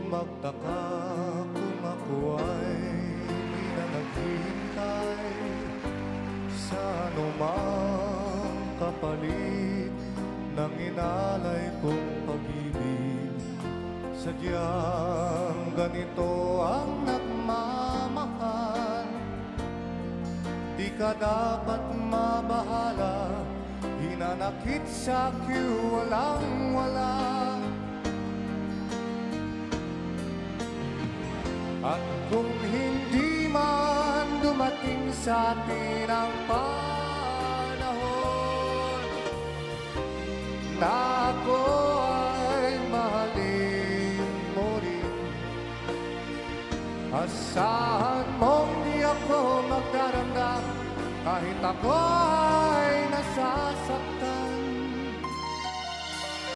magtaka kung ako ay di na naghihintay sa anumang kapalit ng inalay kong pag-ibig. Sadyang ganito ang nagmamahal, di ka dapat mabahala, hinanakit sa'kin walang-wala. At kung hindi man dumating sa atin ang panahon na ako ay mahalin mo rin, asahan mong di ako magdaramdam kahit ako ay nasasaktan.